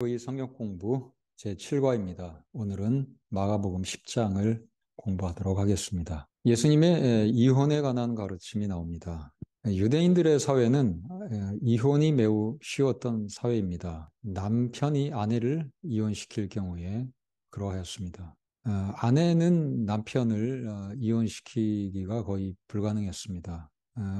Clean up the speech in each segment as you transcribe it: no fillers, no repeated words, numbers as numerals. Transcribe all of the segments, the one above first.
의 성경 공부 제7과입니다. 오늘은 마가복음 10장을 공부하도록 하겠습니다. 예수님의 이혼에 관한 가르침이 나옵니다. 유대인들의 사회는 이혼이 매우 쉬웠던 사회입니다. 남편이 아내를 이혼시킬 경우에 그러하였습니다. 아내는 남편을 이혼시키기가 거의 불가능했습니다.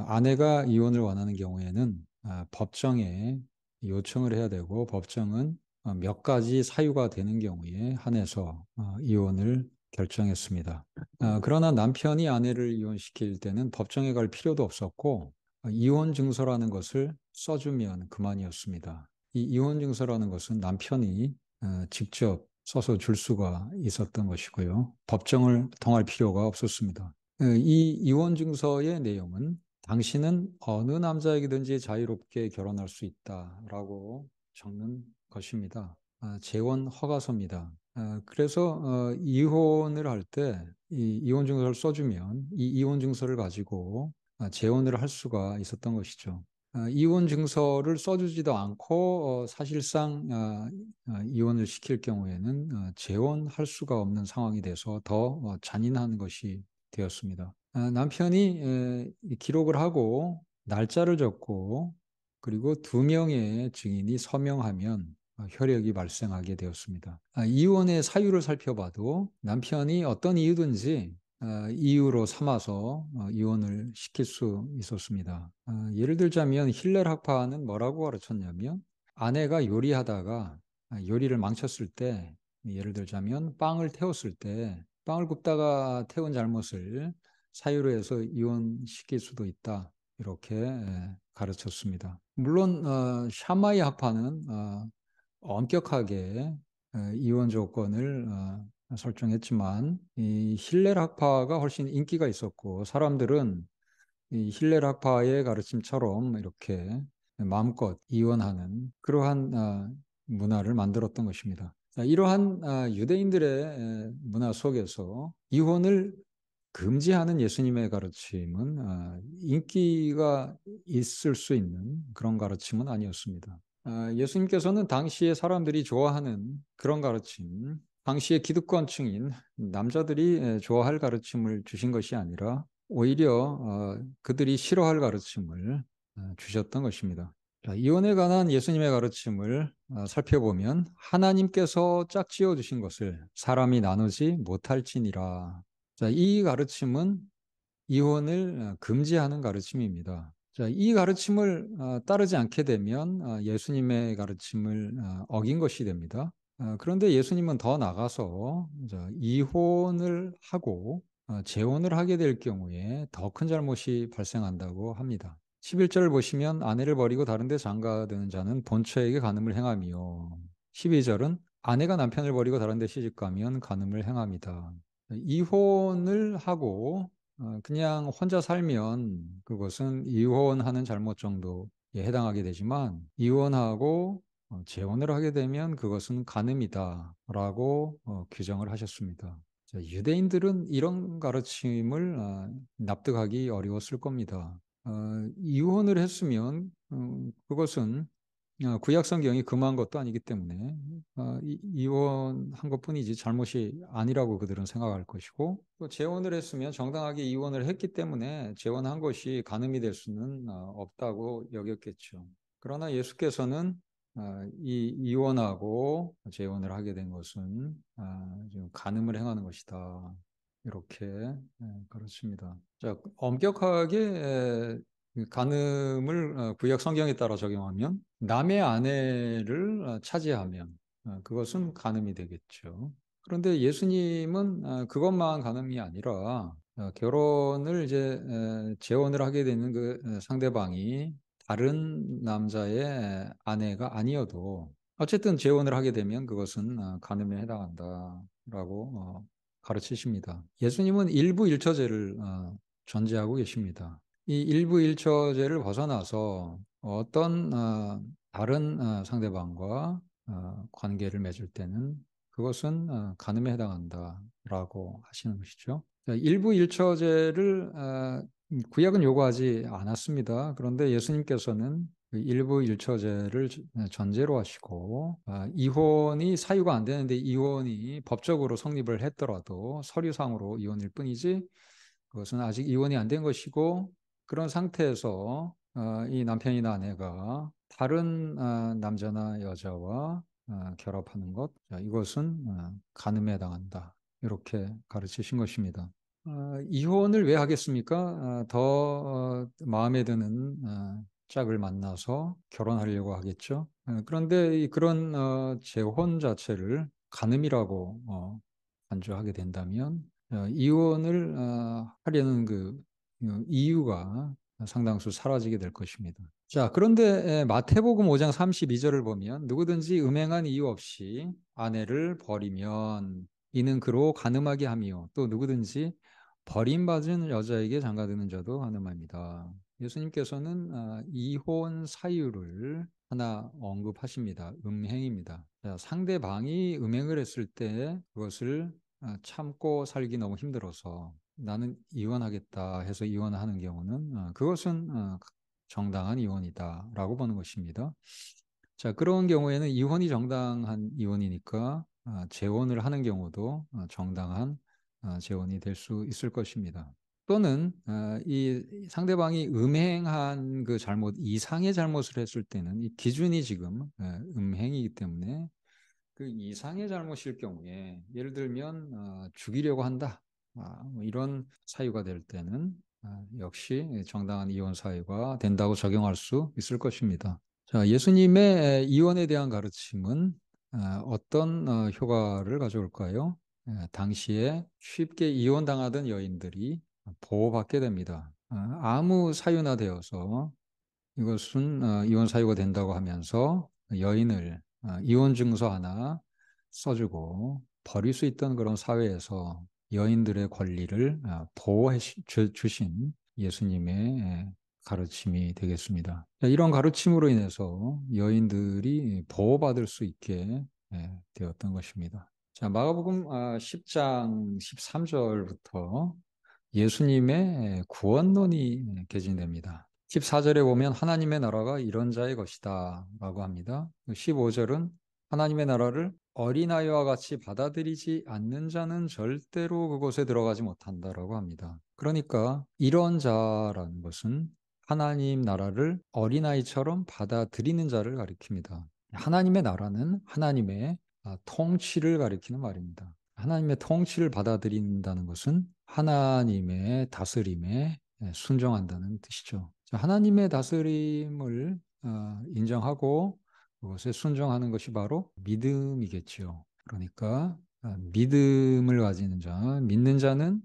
아내가 이혼을 원하는 경우에는 법정에 요청을 해야 되고 법정은 몇 가지 사유가 되는 경우에 한해서 이혼을 결정했습니다. 그러나 남편이 아내를 이혼시킬 때는 법정에 갈 필요도 없었고 이혼 증서라는 것을 써주면 그만이었습니다. 이 이혼 증서라는 것은 남편이 직접 써서 줄 수가 있었던 것이고요. 법정을 통할 필요가 없었습니다. 이 이혼 증서의 내용은 당신은 어느 남자에게든지 자유롭게 결혼할 수 있다라고 적는 것입니다. 재혼 허가서입니다. 그래서 이혼을 할 때 이 이혼 증서를 써주면 이 이혼 증서를 가지고 재혼을 할 수가 있었던 것이죠. 이혼 증서를 써주지도 않고 사실상 이혼을 시킬 경우에는 재혼할 수가 없는 상황이 돼서 더 잔인한 것이 되었습니다. 남편이 기록을 하고 날짜를 적고 그리고 2명의 증인이 서명하면 효력이 발생하게 되었습니다. 이혼의 사유를 살펴봐도 남편이 어떤 이유든지 이유로 삼아서 이혼을 시킬 수 있었습니다. 예를 들자면 힐렐 학파는 뭐라고 가르쳤냐면 아내가 요리하다가 요리를 망쳤을 때 예를 들자면 빵을 태웠을 때 빵을 굽다가 태운 잘못을 사유로 해서 이혼시킬 수도 있다. 이렇게 가르쳤습니다. 물론 샤마이 학파는 엄격하게 이혼 조건을 설정했지만 이 힐렐 학파가 훨씬 인기가 있었고 사람들은 이 힐렐 학파의 가르침처럼 이렇게 마음껏 이혼하는 그러한 문화를 만들었던 것입니다. 이러한 유대인들의 문화 속에서 이혼을 금지하는 예수님의 가르침은 인기가 있을 수 있는 그런 가르침은 아니었습니다. 예수님께서는 당시에 사람들이 좋아하는 그런 가르침, 당시의 기득권층인 남자들이 좋아할 가르침을 주신 것이 아니라 오히려 그들이 싫어할 가르침을 주셨던 것입니다. 이혼에 관한 예수님의 가르침을 살펴보면 하나님께서 짝지어 주신 것을 사람이 나누지 못할지니라. 이 가르침은 이혼을 금지하는 가르침입니다. 이 가르침을 따르지 않게 되면 예수님의 가르침을 어긴 것이 됩니다. 그런데 예수님은 더 나가서 이혼을 하고 재혼을 하게 될 경우에 더 큰 잘못이 발생한다고 합니다. 11절을 보시면 아내를 버리고 다른 데 장가드는 자는 본처에게 간음을 행하며 12절은 아내가 남편을 버리고 다른 데 시집가면 간음을 행합니다. 이혼을 하고 그냥 혼자 살면 그것은 이혼하는 잘못 정도에 해당하게 되지만 이혼하고 재혼을 하게 되면 그것은 간음이다라고 규정을 하셨습니다. 유대인들은 이런 가르침을 납득하기 어려웠을 겁니다. 이혼을 했으면 그것은 구약 성경이 금한 것도 아니기 때문에 이혼한 것뿐이지 잘못이 아니라고 그들은 생각할 것이고 또 재혼을 했으면 정당하게 이혼을 했기 때문에 재혼한 것이 간음이 될 수는 없다고 여겼겠죠. 그러나 예수께서는 이 이혼하고 재혼을 하게 된 것은 지금 간음을 행하는 것이다. 이렇게 가르칩니다. 자, 엄격하게 간음을 구약 성경에 따라 적용하면 남의 아내를 차지하면 그것은 간음이 되겠죠. 그런데 예수님은 그것만 간음이 아니라 결혼을 이제 재혼을 하게 되는 그 상대방이 다른 남자의 아내가 아니어도 어쨌든 재혼을 하게 되면 그것은 간음에 해당한다라고 가르치십니다. 예수님은 일부 일처제를 전제하고 계십니다. 이 일부 일처제를 벗어나서 어떤 다른 상대방과 관계를 맺을 때는 그것은 간음에 해당한다라고 하시는 것이죠. 일부 일처제를 구약은 요구하지 않았습니다. 그런데 예수님께서는 그 일부 일처제를 전제로 하시고, 이혼이 사유가 안 되는데 이혼이 법적으로 성립을 했더라도 서류상으로 이혼일 뿐이지 그것은 아직 이혼이 안 된 것이고, 그런 상태에서 이 남편이나 아내가 다른 남자나 여자와 결합하는 것, 이것은 간음에 해당한다. 이렇게 가르치신 것입니다. 이혼을 왜 하겠습니까? 더 마음에 드는 짝을 만나서 결혼하려고 하겠죠. 그런데 그런 재혼 자체를 간음이라고 간주하게 된다면 이혼을 하려는 그 이유가 상당수 사라지게 될 것입니다. 자, 그런데 마태복음 5장 32절을 보면 누구든지 음행한 이유 없이 아내를 버리면 이는 그로 간음하게 하며 또 누구든지 버림받은 여자에게 장가드는 자도 간음합니다. 예수님께서는 이혼 사유를 하나 언급하십니다. 음행입니다. 자, 상대방이 음행을 했을 때 그것을 참고 살기 너무 힘들어서 나는 이혼하겠다 해서 이혼하는 경우는 그것은 정당한 이혼이다라고 보는 것입니다. 자, 그런 경우에는 이혼이 정당한 이혼이니까 재혼을 하는 경우도 정당한 재혼이 될 수 있을 것입니다. 또는 이 상대방이 음행한 그 잘못 이상의 잘못을 했을 때는 이 기준이 지금 음행이기 때문에 그 이상의 잘못일 경우에 예를 들면 죽이려고 한다 뭐 이런 사유가 될 때는 역시 정당한 이혼 사유가 된다고 적용할 수 있을 것입니다. 자, 예수님의 이혼에 대한 가르침은 어떤 효과를 가져올까요? 당시에 쉽게 이혼당하던 여인들이 보호받게 됩니다. 아무 사유나 되어서 이것은 이혼 사유가 된다고 하면서 여인을 이혼 증서 하나 써주고 버릴 수 있던 그런 사회에서 여인들의 권리를 보호해 주신 예수님의 가르침이 되겠습니다. 이런 가르침으로 인해서 여인들이 보호받을 수 있게 되었던 것입니다. 자, 마가복음 10장 13절부터 예수님의 구원론이 개진됩니다. 14절에 보면 하나님의 나라가 이런 자의 것이다 라고 합니다. 15절은 하나님의 나라를 어린아이와 같이 받아들이지 않는 자는 절대로 그곳에 들어가지 못한다라고 합니다. 그러니까 이런 자라는 것은 하나님 나라를 어린아이처럼 받아들이는 자를 가리킵니다. 하나님의 나라는 하나님의 통치를 가리키는 말입니다. 하나님의 통치를 받아들인다는 것은 하나님의 다스림에 순종한다는 뜻이죠. 하나님의 다스림을 인정하고 그것에 순종하는 것이 바로 믿음이겠지요. 그러니까 믿음을 가지는 자, 믿는 자는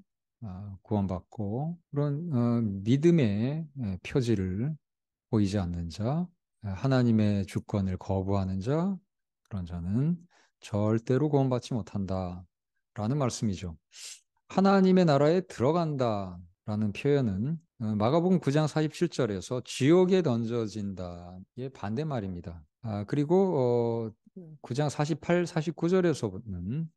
구원받고 그런 믿음의 표지를 보이지 않는 자, 하나님의 주권을 거부하는 자, 그런 자는 절대로 구원받지 못한다라는 말씀이죠. 하나님의 나라에 들어간다라는 표현은 마가복음 9장 47절에서 지옥에 던져진다의 반대말입니다. 그리고 9장 48, 49절에서는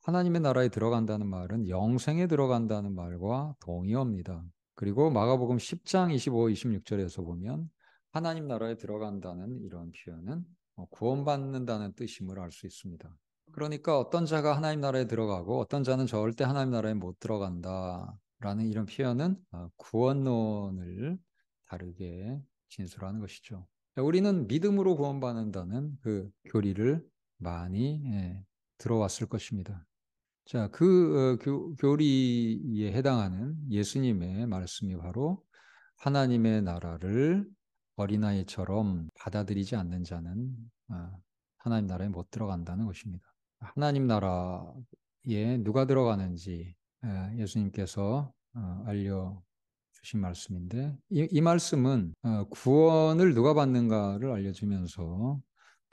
하나님의 나라에 들어간다는 말은 영생에 들어간다는 말과 동의어입니다. 그리고 마가복음 10장 25, 26절에서 보면 하나님 나라에 들어간다는 이런 표현은 구원받는다는 뜻임을 알 수 있습니다. 그러니까 어떤 자가 하나님 나라에 들어가고 어떤 자는 절대 하나님 나라에 못 들어간다라는 이런 표현은 구원론을 다르게 진술하는 것이죠. 우리는 믿음으로 구원받는다는 그 교리를 많이 들어왔을 것입니다. 자, 그 교리에 해당하는 예수님의 말씀이 바로 하나님의 나라를 어린아이처럼 받아들이지 않는 자는 하나님 나라에 못 들어간다는 것입니다. 하나님 나라에 누가 들어가는지 예수님께서 알려주신 말씀인데 이 말씀은 구원을 누가 받는가를 알려주면서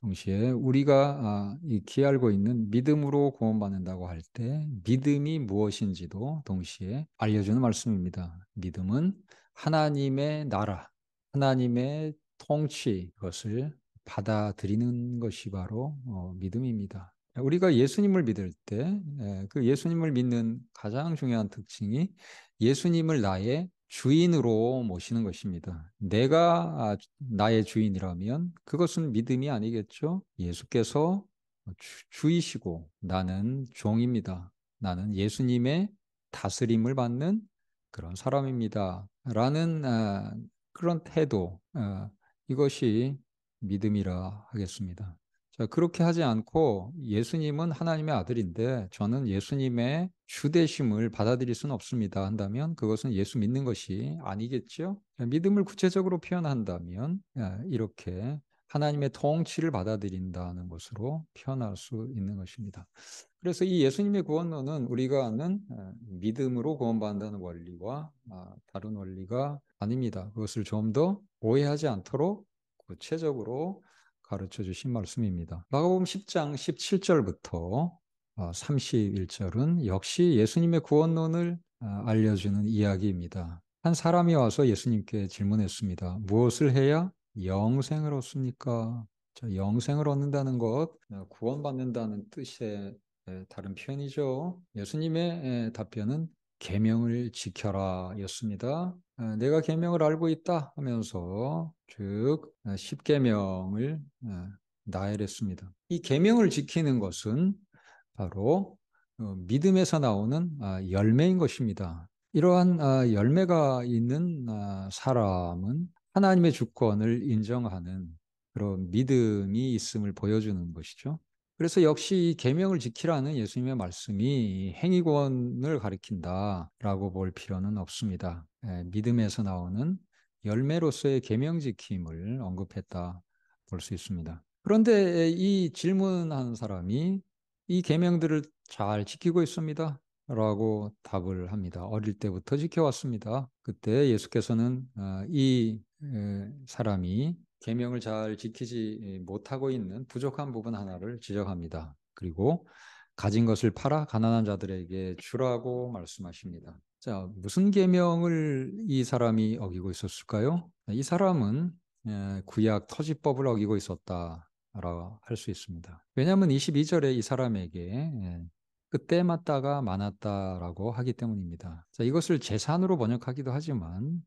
동시에 우리가 익히 알고 있는 믿음으로 구원받는다고 할 때 믿음이 무엇인지도 동시에 알려주는 말씀입니다. 믿음은 하나님의 나라, 하나님의 통치, 그것을 받아들이는 것이 바로 믿음입니다. 우리가 예수님을 믿을 때 그 예수님을 믿는 가장 중요한 특징이 예수님을 나의 주인으로 모시는 것입니다. 내가 나의 주인이라면 그것은 믿음이 아니겠죠? 예수께서 주이시고 나는 종입니다. 나는 예수님의 다스림을 받는 그런 사람입니다. 라는 그런 태도, 이것이 믿음이라 하겠습니다. 자, 그렇게 하지 않고 예수님은 하나님의 아들인데 저는 예수님의 주되심을 받아들일 수는 없습니다 한다면 그것은 예수 믿는 것이 아니겠죠? 믿음을 구체적으로 표현한다면 이렇게 하나님의 통치를 받아들인다는 것으로 표현할 수 있는 것입니다. 그래서 이 예수님의 구원론은 우리가 아는 믿음으로 구원받는다는 원리와 다른 원리가 아닙니다. 그것을 좀 더 오해하지 않도록 구체적으로 가르쳐 주신 말씀입니다. 마가복음 10장 17절부터 31절은 역시 예수님의 구원론을 알려주는 이야기입니다. 한 사람이 와서 예수님께 질문했습니다. 무엇을 해야 영생을 얻습니까? 영생을 얻는다는 것, 구원받는다는 뜻의 다른 표현이죠. 예수님의 답변은 계명을 지켜라 였습니다. 내가 계명을 알고 있다 하면서 즉 십계명을 나열했습니다. 이 계명을 지키는 것은 바로 믿음에서 나오는 열매인 것입니다. 이러한 열매가 있는 사람은 하나님의 주권을 인정하는 그런 믿음이 있음을 보여주는 것이죠. 그래서 역시 이 계명을 지키라는 예수님의 말씀이 행위권을 가리킨다라고 볼 필요는 없습니다. 믿음에서 나오는 열매로서의 계명 지킴을 언급했다 볼 수 있습니다. 그런데 이 질문한 사람이 이 계명들을 잘 지키고 있습니다. 라고 답을 합니다. 어릴 때부터 지켜왔습니다. 그때 예수께서는 이 사람이 계명을 잘 지키지 못하고 있는 부족한 부분 하나를 지적합니다. 그리고 가진 것을 팔아 가난한 자들에게 주라고 말씀하십니다. 자, 무슨 계명을 이 사람이 어기고 있었을까요? 이 사람은 구약 토지법을 어기고 있었다라고 할 수 있습니다. 왜냐하면 22절에 이 사람에게 그때 맞다가 많았다라고 하기 때문입니다. 자, 이것을 재산으로 번역하기도 하지만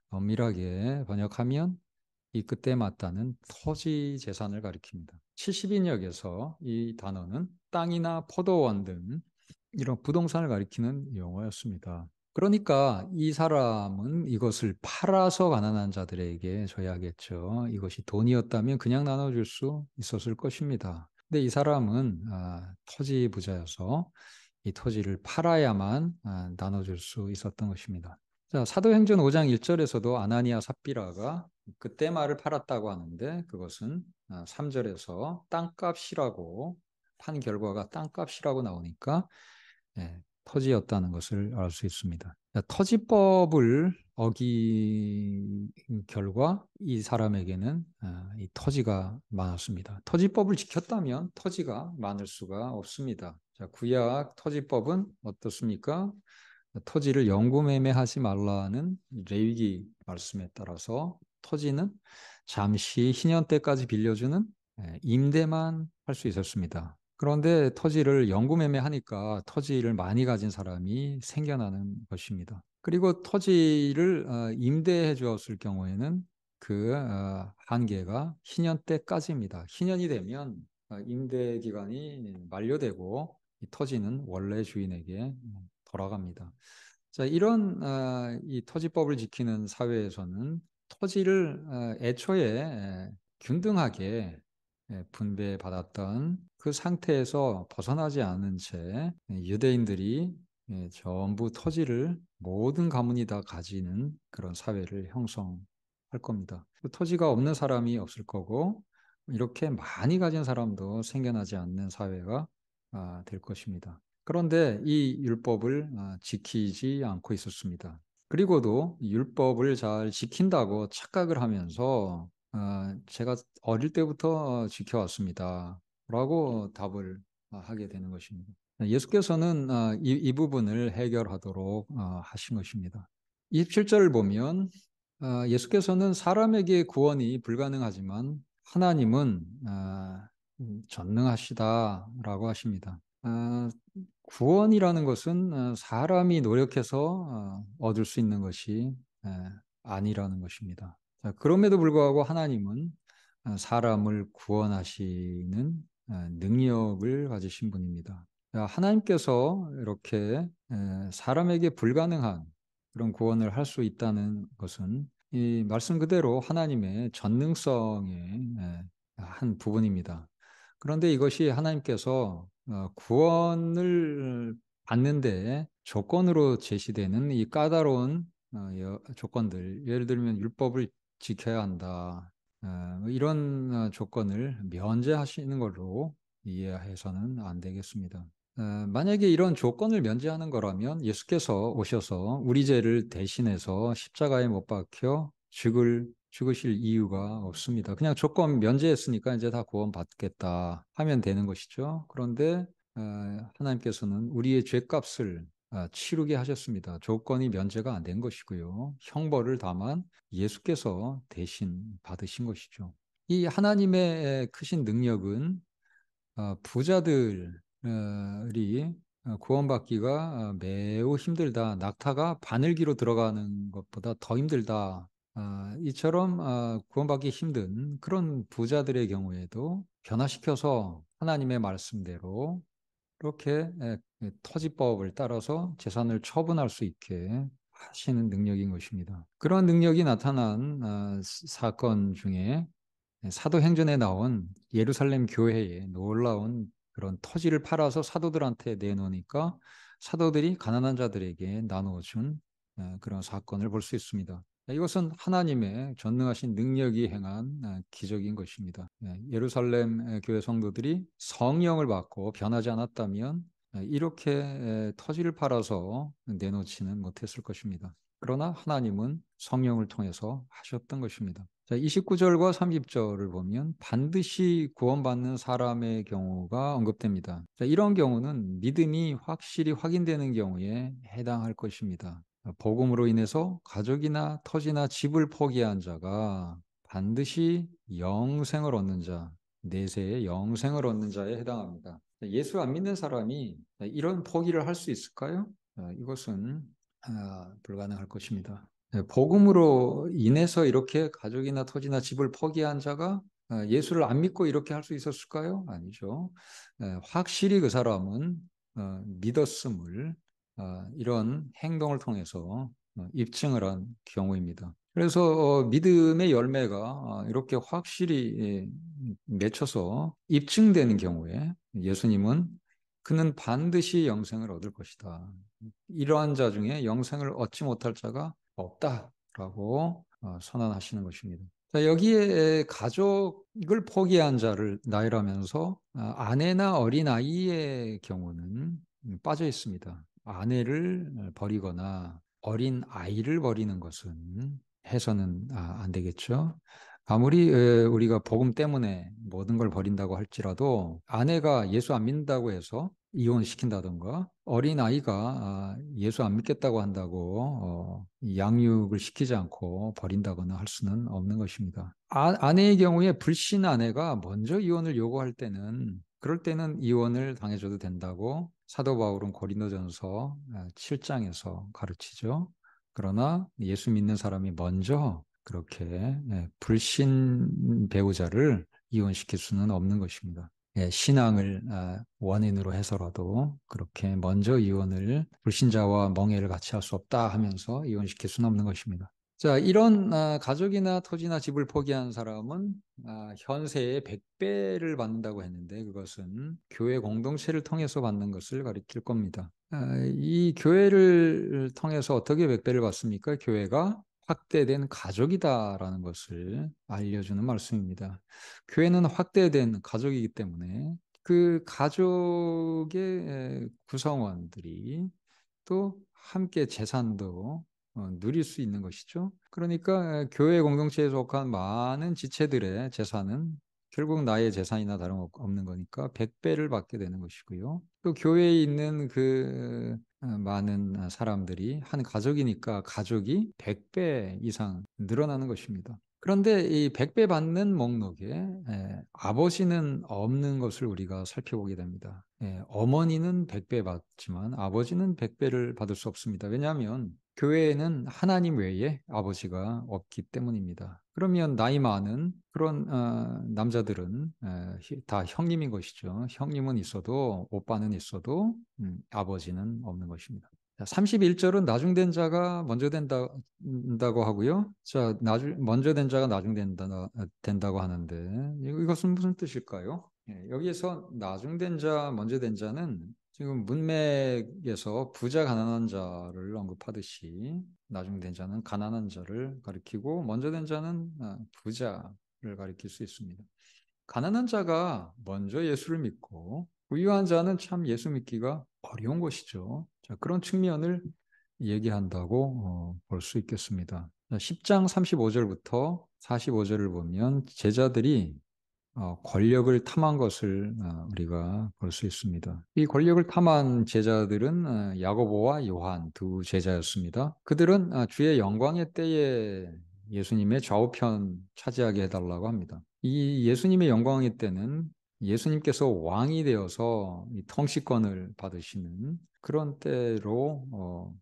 엄밀하게 번역하면 이 그때 맞다는 토지 재산을 가리킵니다. 70인역에서 이 단어는 땅이나 포도원 등 이런 부동산을 가리키는 용어였습니다. 그러니까 이 사람은 이것을 팔아서 가난한 자들에게 줘야겠죠. 이것이 돈이었다면 그냥 나눠줄 수 있었을 것입니다. 근데 이 사람은 토지 부자여서 이 토지를 팔아야만 나눠줄 수 있었던 것입니다. 자, 사도행전 5장 1절에서도 아나니아 삽비라가 그때 말을 팔았다고 하는데 그것은 3절에서 땅값이라고 판 결과가 땅값이라고 나오니까 토지였다는 것을 알 수 있습니다. 토지법을 어긴 결과 이 사람에게는 이 토지가 많았습니다. 토지법을 지켰다면 토지가 많을 수가 없습니다. 자, 구약 토지법은 어떻습니까? 토지를 영구매매하지 말라는 레위기 말씀에 따라서 토지는 잠시 희년 때까지 빌려주는 임대만 할 수 있었습니다. 그런데 토지를 영구매매하니까 토지를 많이 가진 사람이 생겨나는 것입니다. 그리고 토지를 임대해 주었을 경우에는 그 한계가 희년 때까지입니다. 희년이 되면 임대 기간이 만료되고 이 토지는 원래 주인에게 돌아갑니다. 자, 이런 이 토지법을 지키는 사회에서는 토지를 애초에 균등하게 분배받았던 그 상태에서 벗어나지 않은 채 유대인들이 전부 토지를 모든 가문이 다 가지는 그런 사회를 형성할 겁니다. 그 토지가 없는 사람이 없을 거고 이렇게 많이 가진 사람도 생겨나지 않는 사회가 될 것입니다. 그런데 이 율법을 지키지 않고 있었습니다. 그리고도 율법을 잘 지킨다고 착각을 하면서 제가 어릴 때부터 지켜왔습니다. 라고 답을 하게 되는 것입니다. 예수께서는 이 부분을 해결하도록 하신 것입니다. 27절을 보면 예수께서는 사람에게 구원이 불가능하지만 하나님은 전능하시다라고 하십니다. 구원이라는 것은 사람이 노력해서 얻을 수 있는 것이 아니라는 것입니다. 자, 그럼에도 불구하고 하나님은 사람을 구원하시는 능력을 가지신 분입니다. 자, 하나님께서 이렇게 사람에게 불가능한 그런 구원을 할 수 있다는 것은 이 말씀 그대로 하나님의 전능성의 한 부분입니다. 그런데 이것이 하나님께서 구원을 받는데 조건으로 제시되는 이 까다로운 조건들, 예를 들면 율법을 지켜야 한다. 뭐 이런 조건을 면제하시는 걸로 이해해서는 안 되겠습니다. 만약에 이런 조건을 면제하는 거라면 예수께서 오셔서 우리 죄를 대신해서 십자가에 못 박혀 죽으실 이유가 없습니다. 그냥 조건 면제했으니까 이제 다 구원받겠다 하면 되는 것이죠. 그런데 하나님께서는 우리의 죄값을 치르게 하셨습니다. 조건이 면제가 안 된 것이고요. 형벌을 다만 예수께서 대신 받으신 것이죠. 이 하나님의 크신 능력은 부자들이 구원받기가 매우 힘들다. 낙타가 바늘기로 들어가는 것보다 더 힘들다. 이처럼 구원받기 힘든 그런 부자들의 경우에도 변화시켜서 하나님의 말씀대로 이렇게 토지법을 따라서 재산을 처분할 수 있게 하시는 능력인 것입니다. 그런 능력이 나타난 사건 중에 사도행전에 나온 예루살렘 교회에 놀라운 그런 토지를 팔아서 사도들한테 내놓으니까 사도들이 가난한 자들에게 나누어준 그런 사건을 볼 수 있습니다. 이것은 하나님의 전능하신 능력이 행한 기적인 것입니다. 예루살렘 교회 성도들이 성령을 받고 변하지 않았다면 이렇게 토지를 팔아서 내놓지는 못했을 것입니다. 그러나 하나님은 성령을 통해서 하셨던 것입니다. 자, 29절과 30절을 보면 반드시 구원받는 사람의 경우가 언급됩니다. 자, 이런 경우는 믿음이 확실히 확인되는 경우에 해당할 것입니다. 복음으로 인해서 가족이나 터지나 집을 포기한 자가 반드시 영생을 얻는 자, 내세의 영생을 얻는 자에 해당합니다. 예수 안 믿는 사람이 이런 포기를 할 수 있을까요? 이것은 불가능할 것입니다. 복음으로 인해서 이렇게 가족이나 터지나 집을 포기한 자가 예수를 안 믿고 이렇게 할 수 있었을까요? 아니죠. 확실히 그 사람은 믿었음을 이런 행동을 통해서 입증을 한 경우입니다. 그래서 믿음의 열매가 이렇게 확실히 맺혀서 입증되는 경우에 예수님은 그는 반드시 영생을 얻을 것이다. 이러한 자 중에 영생을 얻지 못할 자가 없다라고 선언하시는 것입니다. 자, 여기에 가족을 포기한 자를 나열하면서 아내나 어린아이의 경우는 빠져 있습니다. 아내를 버리거나 어린 아이를 버리는 것은 해서는 안 되겠죠. 아무리 우리가 복음 때문에 모든 걸 버린다고 할지라도 아내가 예수 안 믿는다고 해서 이혼시킨다던가 어린 아이가 예수 안 믿겠다고 한다고 양육을 시키지 않고 버린다거나 할 수는 없는 것입니다. 아내의 경우에 불신 아내가 먼저 이혼을 요구할 때는 그럴 때는 이혼을 당해줘도 된다고 사도 바울은 고린도전서 7장에서 가르치죠. 그러나 예수 믿는 사람이 먼저 그렇게 불신 배우자를 이혼시킬 수는 없는 것입니다. 신앙을 원인으로 해서라도 그렇게 먼저 이혼을 불신자와 멍해를 같이 할 수 없다 하면서 이혼시킬 수는 없는 것입니다. 자, 이런 가족이나 토지나 집을 포기한 사람은 현세의 100배를 받는다고 했는데 그것은 교회 공동체를 통해서 받는 것을 가리킬 겁니다. 이 교회를 통해서 어떻게 100배를 받습니까? 교회가 확대된 가족이다라는 것을 알려주는 말씀입니다. 교회는 확대된 가족이기 때문에 그 가족의 구성원들이 또 함께 재산도 누릴 수 있는 것이죠. 그러니까 교회 공동체에 속한 많은 지체들의 재산은 결국 나의 재산이나 다름없는 거니까 100배를 받게 되는 것이고요. 또 교회에 있는 그 많은 사람들이 한 가족이니까 가족이 100배 이상 늘어나는 것입니다. 그런데 이 100배 받는 목록에 아버지는 없는 것을 우리가 살펴보게 됩니다. 어머니는 100배 받지만 아버지는 100배를 받을 수 없습니다. 왜냐하면 교회에는 하나님 외에 아버지가 없기 때문입니다. 그러면 나이 많은 그런 남자들은 다 형님인 것이죠. 형님은 있어도 오빠는 있어도 아버지는 없는 것입니다. 31절은 나중된 자가 먼저 된다고 하고요. 자, 먼저 된 자가 된다고 하는데 이것은 무슨 뜻일까요? 여기에서 나중된 자, 먼저 된 자는 지금 문맥에서 부자 가난한 자를 언급하듯이 나중된 자는 가난한 자를 가리키고 먼저 된 자는 부자를 가리킬 수 있습니다. 가난한 자가 먼저 예수를 믿고 부유한 자는 참 예수 믿기가 어려운 것이죠. 자, 그런 측면을 얘기한다고 볼 수 있겠습니다. 10장 35절부터 45절을 보면 제자들이 권력을 탐한 것을 우리가 볼 수 있습니다. 이 권력을 탐한 제자들은 야고보와 요한 두 제자였습니다. 그들은 주의 영광의 때에 예수님의 좌우편 차지하게 해달라고 합니다. 이 예수님의 영광의 때는 예수님께서 왕이 되어서 이 통치권을 받으시는 그런 때로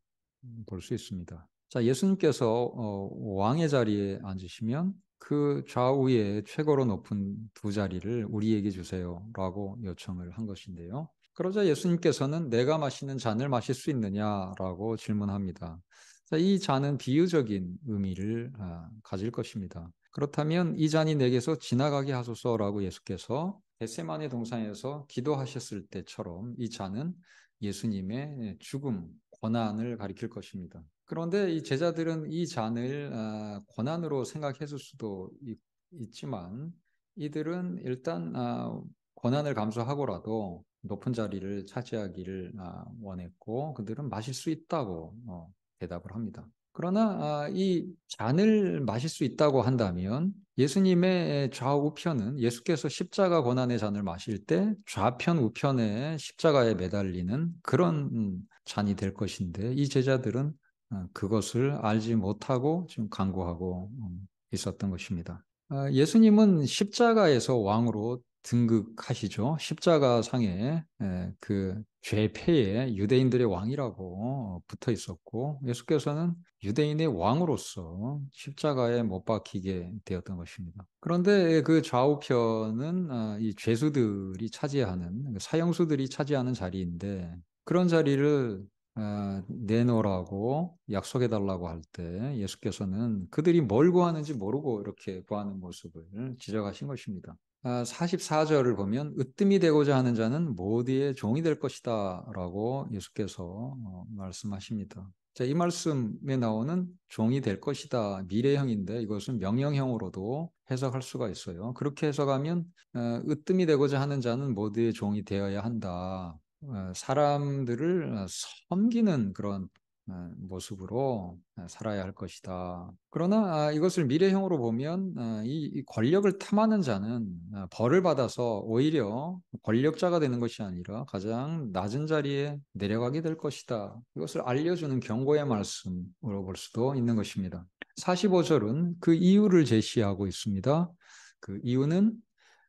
볼 수 있습니다. 자, 예수님께서 왕의 자리에 앉으시면 그 좌우에 최고로 높은 두 자리를 우리에게 주세요라고 요청을 한 것인데요. 그러자 예수님께서는 내가 마시는 잔을 마실 수 있느냐라고 질문합니다. 자, 이 잔은 비유적인 의미를 가질 것입니다. 그렇다면 이 잔이 내게서 지나가게 하소서라고 예수께서 겟세마네 동산에서 기도하셨을 때처럼 이 잔은 예수님의 죽음, 고난을 가리킬 것입니다. 그런데 이 제자들은 이 잔을 고난으로 생각했을 수도 있지만 이들은 일단 고난을 감수하고라도 높은 자리를 차지하기를 원했고 그들은 마실 수 있다고 대답을 합니다. 그러나 이 잔을 마실 수 있다고 한다면 예수님의 좌우편은 예수께서 십자가 고난의 잔을 마실 때 좌편 우편에 십자가에 매달리는 그런 잔이 될 것인데 이 제자들은 그것을 알지 못하고 지금 간구하고 있었던 것입니다. 예수님은 십자가에서 왕으로 등극하시죠. 십자가 상에 그 죄패에 유대인들의 왕이라고 붙어 있었고 예수께서는 유대인의 왕으로서 십자가에 못 박히게 되었던 것입니다. 그런데 그 좌우편은 이 죄수들이 차지하는 사형수들이 차지하는 자리인데 그런 자리를 내놓으라고 약속해 달라고 할 때 예수께서는 그들이 뭘 구하는지 모르고 이렇게 구하는 모습을 지적하신 것입니다. 44절을 보면 으뜸이 되고자 하는 자는 모두의 종이 될 것이다 라고 예수께서 말씀하십니다. 자, 이 말씀에 나오는 종이 될 것이다 미래형인데 이것은 명령형으로도 해석할 수가 있어요. 그렇게 해석하면 으뜸이 되고자 하는 자는 모두의 종이 되어야 한다. 사람들을 섬기는 그런 모습으로 살아야 할 것이다. 그러나 이것을 미래형으로 보면 이 권력을 탐하는 자는 벌을 받아서 오히려 권력자가 되는 것이 아니라 가장 낮은 자리에 내려가게 될 것이다. 이것을 알려주는 경고의 말씀으로 볼 수도 있는 것입니다. 45절은 그 이유를 제시하고 있습니다. 그 이유는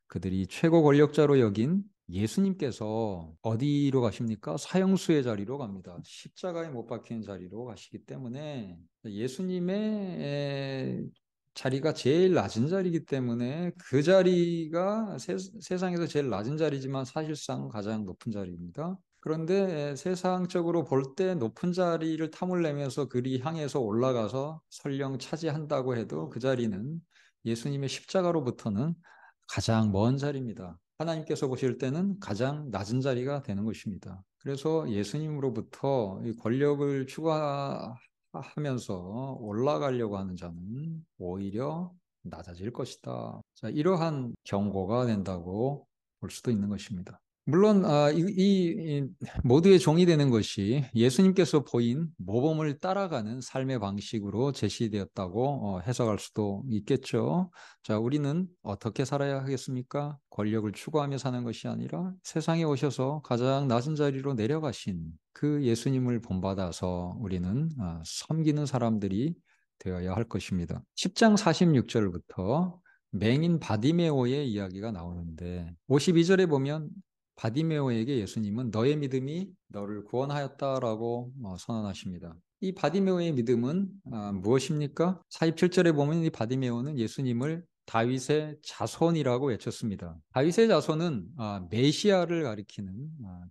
그들이 최고 권력자로 여긴 예수님께서 어디로 가십니까? 사형수의 자리로 갑니다. 십자가에 못 박힌 자리로 가시기 때문에 예수님의 자리가 제일 낮은 자리이기 때문에 그 자리가 세상에서 제일 낮은 자리지만 사실상 가장 높은 자리입니다. 그런데 세상적으로 볼 때 높은 자리를 탐을 내면서 그리 향해서 올라가서 설령 차지한다고 해도 그 자리는 예수님의 십자가로부터는 가장 먼 자리입니다. 하나님께서 보실 때는 가장 낮은 자리가 되는 것입니다. 그래서 예수님으로부터 이 권력을 추구하면서 올라가려고 하는 자는 오히려 낮아질 것이다. 자, 이러한 경고가 된다고 볼 수도 있는 것입니다. 물론 이 모두의 종이 되는 것이 예수님께서 보인 모범을 따라가는 삶의 방식으로 제시되었다고 해석할 수도 있겠죠. 자, 우리는 어떻게 살아야 하겠습니까? 권력을 추구하며 사는 것이 아니라 세상에 오셔서 가장 낮은 자리로 내려가신 그 예수님을 본받아서 우리는 섬기는 사람들이 되어야 할 것입니다. 10장 46절부터 맹인 바디메오의 이야기가 나오는데 52절에 보면 바디메오에게 예수님은 너의 믿음이 너를 구원하였다라고 선언하십니다. 이 바디메오의 믿음은 무엇입니까? 47절에 보면 이 바디메오는 예수님을 다윗의 자손이라고 외쳤습니다. 다윗의 자손은 메시아를 가리키는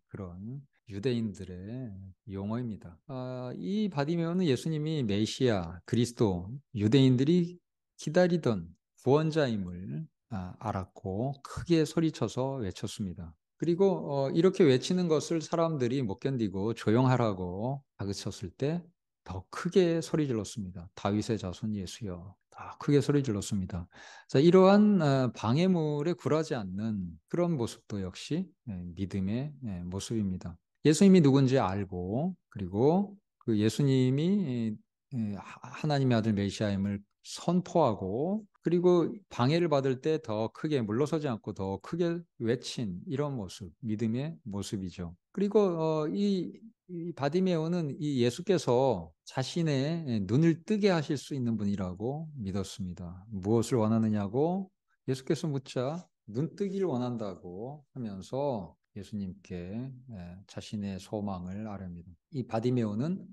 그런 유대인들의 용어입니다. 이 바디메오는 예수님이 메시아, 그리스도, 유대인들이 기다리던 구원자임을 알았고 크게 소리쳐서 외쳤습니다. 그리고 이렇게 외치는 것을 사람들이 못 견디고 조용하라고 다그쳤을 때 더 크게 소리 질렀습니다. 다윗의 자손 예수여. 더 크게 소리 질렀습니다. 자, 이러한 방해물에 굴하지 않는 그런 모습도 역시 믿음의 모습입니다. 예수님이 누군지 알고 그리고 그 예수님이 하나님의 아들 메시아임을 선포하고 그리고 방해를 받을 때 더 크게 물러서지 않고 더 크게 외친 이런 모습, 믿음의 모습이죠. 그리고 이 바디메오는 이 예수께서 자신의 눈을 뜨게 하실 수 있는 분이라고 믿었습니다. 무엇을 원하느냐고 예수께서 묻자 눈 뜨기를 원한다고 하면서 예수님께 자신의 소망을 아뢰입니다. 이 바디메오는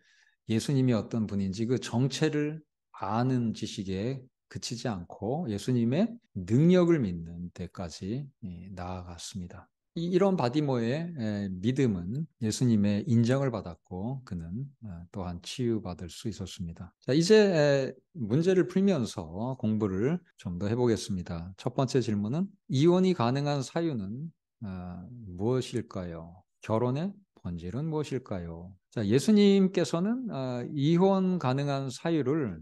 예수님이 어떤 분인지 그 정체를 아는 지식에 그치지 않고 예수님의 능력을 믿는 데까지 나아갔습니다. 이런 바디모의 믿음은 예수님의 인정을 받았고 그는 또한 치유받을 수 있었습니다. 자, 이제 문제를 풀면서 공부를 좀 더 해보겠습니다. 첫 번째 질문은 이혼이 가능한 사유는 무엇일까요? 결혼의 본질은 무엇일까요? 자, 예수님께서는 이혼 가능한 사유를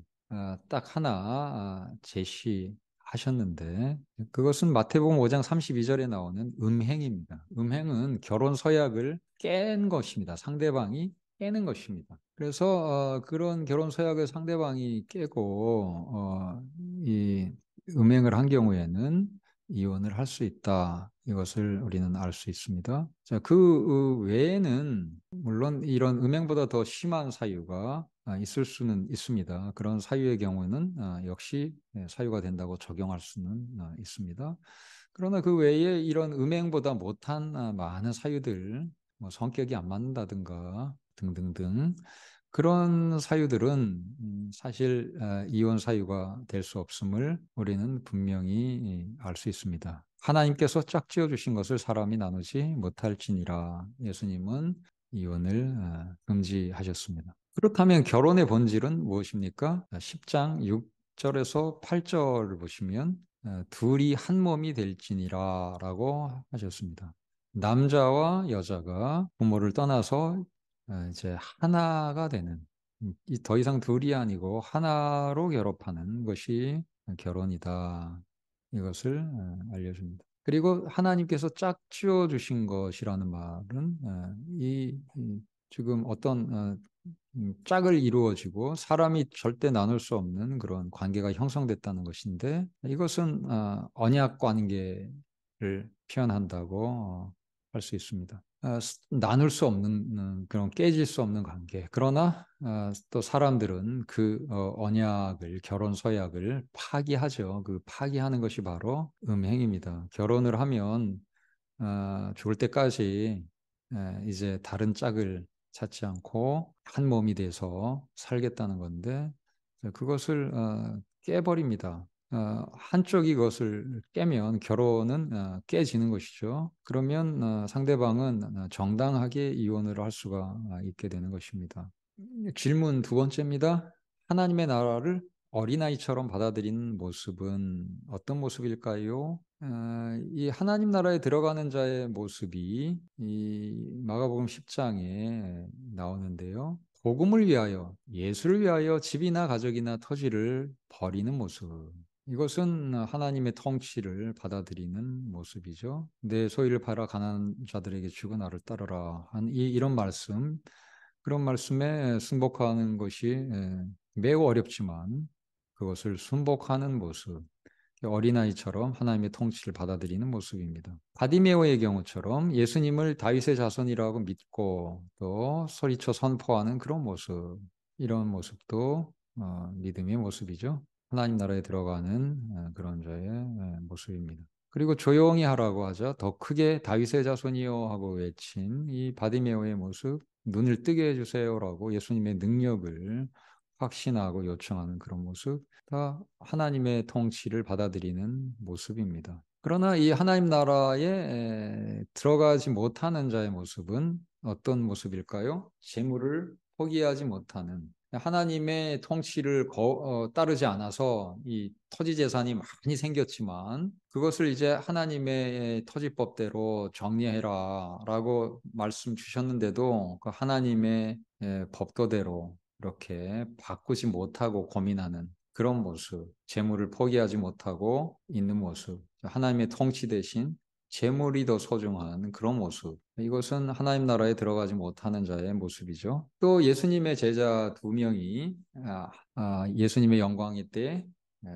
딱 하나 제시하셨는데 그것은 마태복음 5장 32절에 나오는 음행입니다. 음행은 결혼 서약을 깬 것입니다. 상대방이 깨는 것입니다. 그래서 그런 결혼 서약을 상대방이 깨고 이 음행을 한 경우에는 이혼을 할 수 있다. 이것을 우리는 알 수 있습니다. 자, 그 외에는 물론 이런 음행보다 더 심한 사유가 있을 수는 있습니다. 그런 사유의 경우는 역시 사유가 된다고 적용할 수는 있습니다. 그러나 그 외에 이런 음행보다 못한 많은 사유들, 뭐 성격이 안 맞는다든가 등등등 그런 사유들은 사실 이혼 사유가 될 수 없음을 우리는 분명히 알 수 있습니다. 하나님께서 짝지어 주신 것을 사람이 나누지 못할지니라 예수님은 이혼을 금지하셨습니다. 그렇다면 결혼의 본질은 무엇입니까? 10장 6절에서 8절을 보시면 둘이 한 몸이 될지니라 라고 하셨습니다. 남자와 여자가 부모를 떠나서 이제 하나가 되는 더 이상 둘이 아니고 하나로 결합하는 것이 결혼이다. 이것을 알려줍니다. 그리고 하나님께서 짝지어 주신 것이라는 말은 지금 어떤 짝을 이루어지고 사람이 절대 나눌 수 없는 그런 관계가 형성됐다는 것인데 이것은 언약 관계를 표현한다고 할 수 있습니다. 나눌 수 없는 그런 깨질 수 없는 관계. 그러나 또 사람들은 그 언약을 결혼 서약을 파기하죠. 그 파기하는 것이 바로 음행입니다. 결혼을 하면 죽을 때까지 이제 다른 짝을 찾지 않고 한 몸이 돼서 살겠다는 건데 그것을 깨버립니다. 한쪽이 그것을 깨면 결혼은 깨지는 것이죠. 그러면 상대방은 정당하게 이혼을 할 수가 있게 되는 것입니다. 질문 두 번째입니다. 하나님의 나라를 어린아이처럼 받아들이는 모습은 어떤 모습일까요? 이 하나님 나라에 들어가는 자의 모습이 이 마가복음 10장에 나오는데요. 복음을 위하여, 예수를 위하여 집이나 가족이나 터지를 버리는 모습. 이것은 하나님의 통치를 받아들이는 모습이죠. 내 소유를 팔아 가난한 자들에게 주고 나를 따르라 한 이런 말씀, 그런 말씀에 순복하는 것이 매우 어렵지만 그것을 순복하는 모습, 어린아이처럼 하나님의 통치를 받아들이는 모습입니다. 바디메오의 경우처럼 예수님을 다윗의 자손이라고 믿고 또 소리쳐 선포하는 그런 모습, 이런 모습도 믿음의 모습이죠. 하나님 나라에 들어가는 그런 자의 모습입니다. 그리고 조용히 하라고 하자 더 크게 다윗의 자손이여 하고 외친 이 바디메오의 모습, 눈을 뜨게 해주세요라고 예수님의 능력을 확신하고 요청하는 그런 모습, 다 하나님의 통치를 받아들이는 모습입니다. 그러나 이 하나님 나라에 들어가지 못하는 자의 모습은 어떤 모습일까요? 재물을 포기하지 못하는, 하나님의 통치를 따르지 않아서 이 토지 재산이 많이 생겼지만 그것을 이제 하나님의 토지법대로 정리해라 라고 말씀 주셨는데도 그 하나님의 법도대로 이렇게 바꾸지 못하고 고민하는 그런 모습, 재물을 포기하지 못하고 있는 모습, 하나님의 통치 대신 재물이 더 소중한 그런 모습. 이것은 하나님 나라에 들어가지 못하는 자의 모습이죠. 또 예수님의 제자 두 명이 예수님의 영광의 때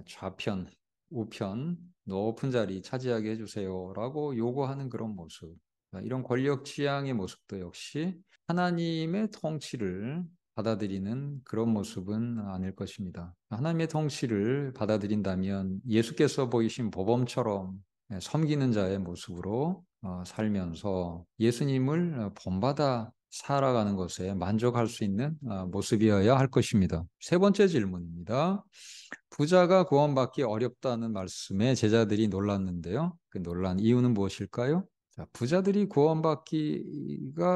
좌편, 우편, 높은 자리 차지하게 해주세요라고 요구하는 그런 모습. 이런 권력 지향의 모습도 역시 하나님의 통치를 받아들이는 그런 모습은 아닐 것입니다. 하나님의 통치를 받아들인다면 예수께서 보이신 모범처럼 섬기는 자의 모습으로 살면서 예수님을 본받아 살아가는 것에 만족할 수 있는 모습이어야 할 것입니다. 세 번째 질문입니다. 부자가 구원받기 어렵다는 말씀에 제자들이 놀랐는데요. 그 놀란 이유는 무엇일까요? 자, 부자들이 구원받기가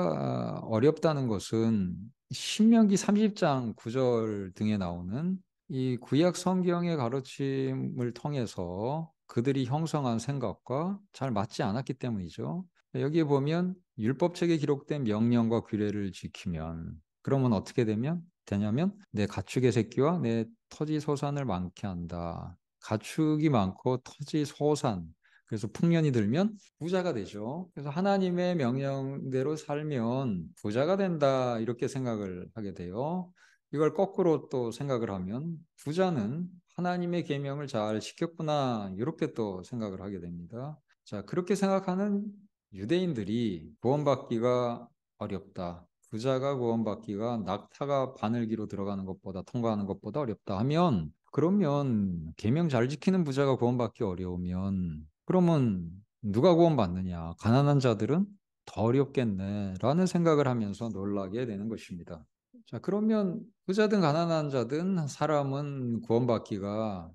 어렵다는 것은 신명기 30장 9절 등에 나오는 이 구약 성경의 가르침을 통해서 그들이 형성한 생각과 잘 맞지 않았기 때문이죠. 여기에 보면 율법책에 기록된 명령과 규례를 지키면, 그러면 어떻게 되냐면 내 가축의 새끼와 내 토지 소산을 많게 한다. 가축이 많고 토지 소산, 그래서 풍년이 들면 부자가 되죠. 그래서 하나님의 명령대로 살면 부자가 된다, 이렇게 생각을 하게 돼요. 이걸 거꾸로 또 생각을 하면 부자는 하나님의 계명을 잘 지켰구나, 이렇게 또 생각을 하게 됩니다. 자, 그렇게 생각하는 유대인들이 구원받기가 어렵다, 부자가 구원받기가 낙타가 바늘기로 들어가는 것보다, 통과하는 것보다 어렵다 하면, 그러면 계명 잘 지키는 부자가 구원받기 어려우면 그러면 누가 구원받느냐? 가난한 자들은 더 어렵겠네라는 생각을 하면서 놀라게 되는 것입니다. 자, 그러면 부자든 가난한 자든 사람은 구원받기가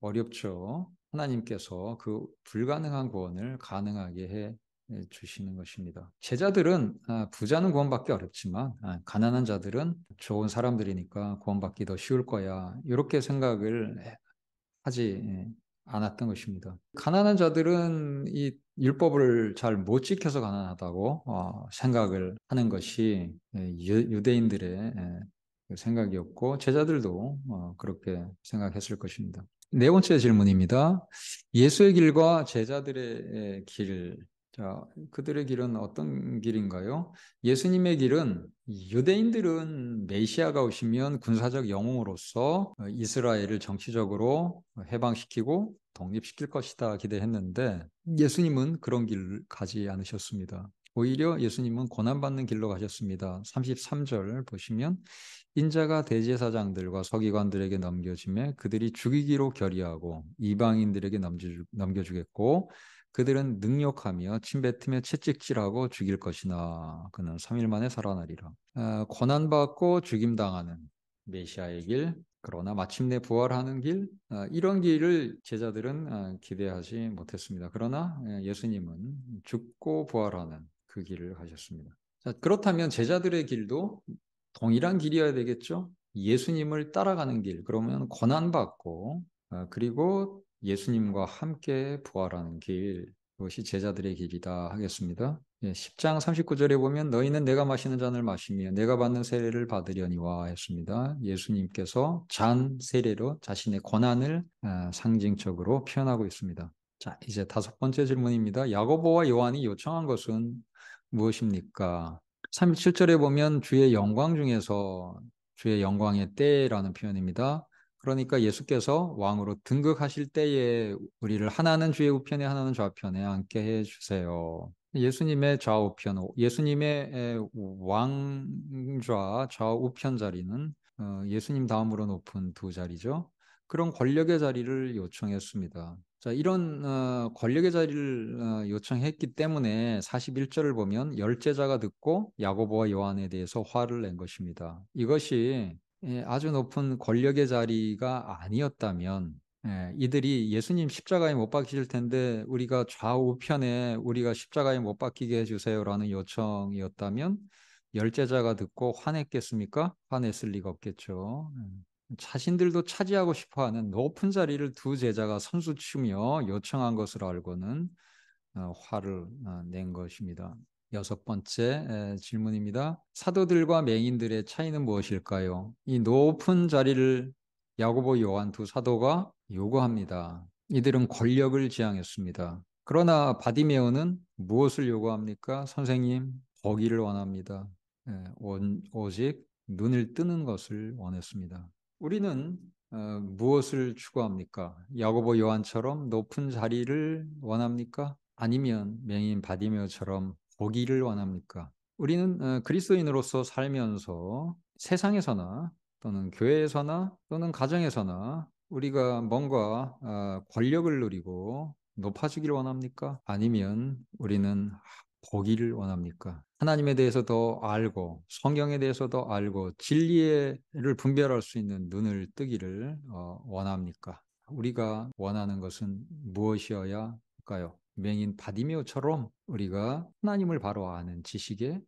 어렵죠. 하나님께서 그 불가능한 구원을 가능하게 해 주시는 것입니다. 제자들은 부자는 구원받기 어렵지만 가난한 자들은 좋은 사람들이니까 구원받기 더 쉬울 거야, 이렇게 생각을 하지 않았던 것입니다. 가난한 자들은 이 율법을 잘 못 지켜서 가난하다고 생각을 하는 것이 유대인들의 그 생각이었고, 제자들도 그렇게 생각했을 것입니다. 네 번째 질문입니다. 예수의 길과 제자들의 길. 자, 그들의 길은 어떤 길인가요? 예수님의 길은, 유대인들은 메시아가 오시면 군사적 영웅으로서 이스라엘을 정치적으로 해방시키고 독립시킬 것이다 기대했는데, 예수님은 그런 길을 가지 않으셨습니다. 오히려 예수님은 고난받는 길로 가셨습니다. 33절 보시면 인자가 대제사장들과 서기관들에게 넘겨짐에 그들이 죽이기로 결의하고 이방인들에게 넘겨주겠고 그들은 능욕하며 침뱉으며 채찍질하고 죽일 것이나 그는 3일 만에 살아나리라. 고난받고 죽임당하는 메시아의 길, 그러나 마침내 부활하는 길, 이런 길을 제자들은 기대하지 못했습니다. 그러나 예수님은 죽고 부활하는 그 길을 가셨습니다. 자, 그렇다면 제자들의 길도 동일한 길이어야 되겠죠? 예수님을 따라가는 길, 그러면 고난받고 그리고 예수님과 함께 부활하는 길, 그것이 제자들의 길이다 하겠습니다. 10장 39절에 보면 너희는 내가 마시는 잔을 마시며 내가 받는 세례를 받으려니와 했습니다. 예수님께서 잔 세례로 자신의 고난을 상징적으로 표현하고 있습니다. 자, 이제 다섯 번째 질문입니다. 야고보와 요한이 요청한 것은 무엇입니까? 37절에 보면 주의 영광 중에서 주의 영광의 때라는 표현입니다. 그러니까 예수께서 왕으로 등극하실 때에 우리를 하나는 주의 우편에 하나는 좌편에 앉게 해주세요. 예수님의 좌우편, 예수님의 왕좌 좌우편 자리는 예수님 다음으로 높은 두 자리죠. 그런 권력의 자리를 요청했습니다. 자, 이런 권력의 자리를 요청했기 때문에 41절을 보면 열제자가 듣고 야고보와 요한에 대해서 화를 낸 것입니다. 이것이 아주 높은 권력의 자리가 아니었다면 이들이 예수님 십자가에 못 박히실 텐데 우리가 좌우편에 우리가 십자가에 못 박히게 해주세요라는 요청이었다면 열제자가 듣고 화냈겠습니까? 화냈을 리가 없겠죠. 자신들도 차지하고 싶어하는 높은 자리를 두 제자가 선수치며 요청한 것을 알고는 화를 낸 것입니다. 여섯 번째 질문입니다. 사도들과 맹인들의 차이는 무엇일까요? 이 높은 자리를 야고보, 요한 두 사도가 요구합니다. 이들은 권력을 지향했습니다. 그러나 바디메오는 무엇을 요구합니까? 선생님, 보기를 원합니다. 오직 눈을 뜨는 것을 원했습니다. 우리는 무엇을 추구합니까? 야고보 요한처럼 높은 자리를 원합니까? 아니면 맹인 바디메오처럼 보기를 원합니까? 우리는 그리스도인으로서 살면서 세상에서나 또는 교회에서나 또는 가정에서나 우리가 뭔가 권력을 누리고 높아지기를 원합니까? 아니면 우리는 보기를 원합니까? 하나님에 대해서 더 알고 성경에 대해서 더 알고 진리를 분별할 수 있는 눈을 뜨기를 원합니까? 우리가 원하는 것은 무엇이어야 할까요? 맹인 바디메오처럼 우리가 하나님을 바로 아는 지식에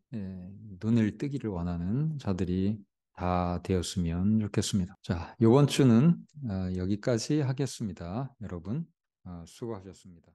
눈을 뜨기를 원하는 자들이 다 되었으면 좋겠습니다. 자, 이번 주는 여기까지 하겠습니다. 여러분 수고하셨습니다.